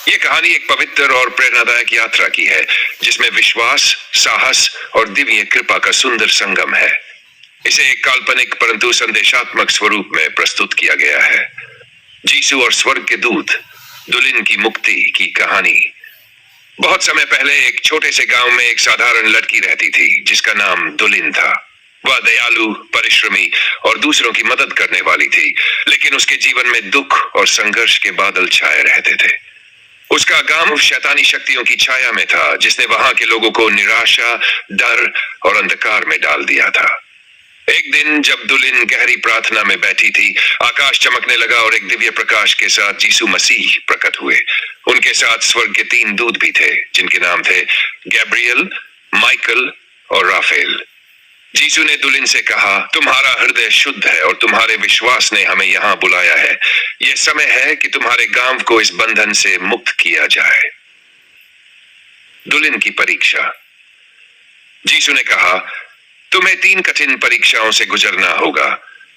ये कहानी एक पवित्र और प्रेरणादायक यात्रा की है, जिसमें विश्वास, साहस और दिव्य कृपा का सुंदर संगम है। इसे एक काल्पनिक परंतु संदेशात्मक स्वरूप में प्रस्तुत किया गया है। यीशु और स्वर्ग के दूत, दुल्हन की मुक्ति की कहानी। बहुत समय पहले एक छोटे से गांव में एक साधारण लड़की रहती थी, जिसका नाम दुल्हन था। वह दयालु, परिश्रमी और दूसरों की मदद करने वाली थी, लेकिन उसके जीवन में दुख और संघर्ष के बादल छाए रहते थे। उसका गांव शैतानी शक्तियों की छाया में था, जिसने वहां के लोगों को निराशा, डर और अंधकार में डाल दिया था। एक दिन जब दुल्हन गहरी प्रार्थना में बैठी थी, आकाश चमकने लगा और एक दिव्य प्रकाश के साथ यीशु मसीह प्रकट हुए। उनके साथ स्वर्ग के 3 दूत भी थे, जिनके नाम थे गैब्रियल, माइकल और राफेल। यीशु ने दुल्हन से कहा, तुम्हारा हृदय शुद्ध है और तुम्हारे विश्वास ने हमें यहाँ बुलाया है। यह समय है कि तुम्हारे गांव को इस बंधन से मुक्त किया जाए। दुल्हन की परीक्षा। यीशु ने कहा, तुम्हें 3 कठिन परीक्षाओं से गुजरना होगा।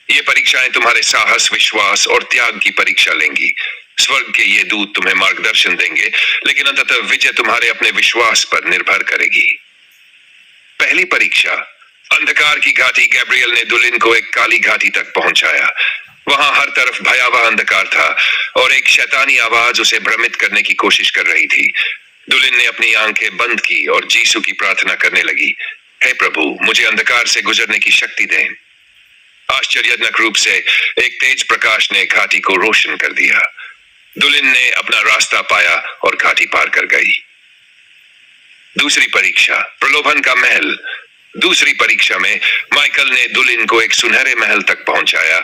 ये परीक्षाएं तुम्हारे साहस, विश्वास और त्याग की परीक्षा लेंगी। स्वर्ग के ये दूत तुम्हें मार्गदर्शन देंगे, लेकिन अंततः विजय तुम्हारे अपने विश्वास पर निर्भर करेगी। पहली परीक्षा। अंधकार की घाटी। गैब्रियल ने दुल्हन को एक काली घाटी तक पहुंचाया। वहां हर तरफ भयावह अंधकार था और एक शैतानी आवाज उसे भ्रमित करने की कोशिश कर रही थी। दुल्हन ने अपनी आंखें बंद की और यीशु की प्रार्थना करने लगी, हे प्रभु, मुझे अंधकार से गुजरने की शक्ति दें। आश्चर्यजनक रूप से एक तेज प्रकाश ने घाटी को रोशन कर दिया। दुल्हन ने अपना रास्ता पाया और घाटी पार कर गई। दूसरी परीक्षा। प्रलोभन का महल। दूसरी परीक्षा में माइकल ने दुल्हन को एक सुनहरे महल तक पहुंचाया,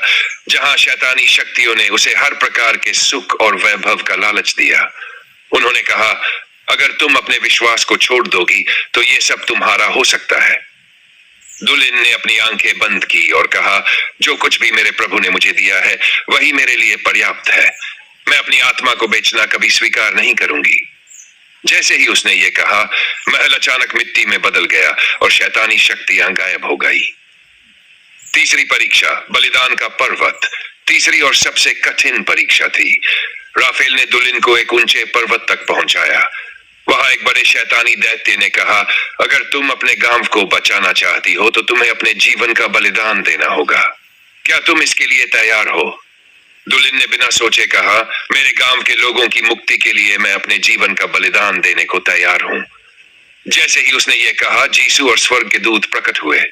जहां शैतानी शक्तियों ने उसे हर प्रकार के सुख और वैभव का लालच दिया। उन्होंने कहा, अगर तुम अपने विश्वास को छोड़ दोगी तो ये सब तुम्हारा हो सकता है। दुल्हन ने अपनी आंखें बंद की और कहा, जो कुछ भी मेरे प्रभु ने मुझे दिया है वही मेरे लिए पर्याप्त है। मैं अपनी आत्मा को बेचना कभी स्वीकार नहीं करूंगी। जैसे ही उसने ये कहा, महल अचानक मिट्टी में बदल गया और शैतानी शक्तियां गायब हो गई। तीसरी परीक्षा। बलिदान का पर्वत। तीसरी और सबसे कठिन परीक्षा थी। राफेल ने दुल्हन को एक ऊंचे पर्वत तक पहुंचाया। वहां एक बड़े शैतानी दैत्य ने कहा, अगर तुम अपने गांव को बचाना चाहती हो तो तुम्हें अपने जीवन का बलिदान देना होगा। क्या तुम इसके लिए तैयार हो? दुल्हन ने बिना सोचे कहा, मेरे गांव के लोगों की मुक्ति के लिए मैं अपने जीवन का बलिदान देने को तैयार हूं। जैसे ही उसने ये कहा, यीशु और स्वर्ग के दूत प्रकट हुए।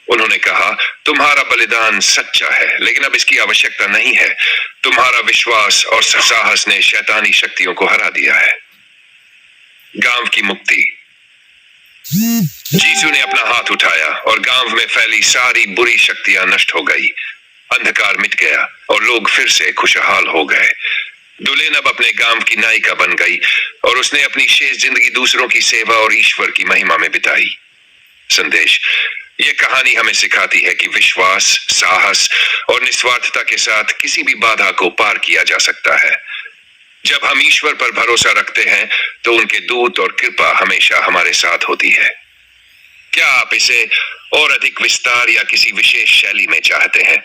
उन्होंने कहा, तुम्हारा बलिदान सच्चा है, लेकिन अब इसकी आवश्यकता नहीं है। तुम्हारा विश्वास और साहस ने शैतानी शक्तियों को हरा दिया है। गांव की मुक्ति। यीशु ने अपना हाथ उठाया और गांव में फैली सारी बुरी शक्तियां नष्ट हो गई। अंधकार मिट गया और लोग फिर से खुशहाल हो गए। दुल्हन अब अपने गांव की नायिका बन गई और उसने अपनी शेष जिंदगी दूसरों की सेवा और ईश्वर की महिमा में बिताई। संदेश। यह कहानी हमें सिखाती है कि विश्वास, साहस और निस्वार्थता के साथ किसी भी बाधा को पार किया जा सकता है। जब हम ईश्वर पर भरोसा रखते हैं तो उनके दूत और कृपा हमेशा हमारे साथ होती है। क्या आप इसे और अधिक विस्तार या किसी विशेष शैली में चाहते हैं?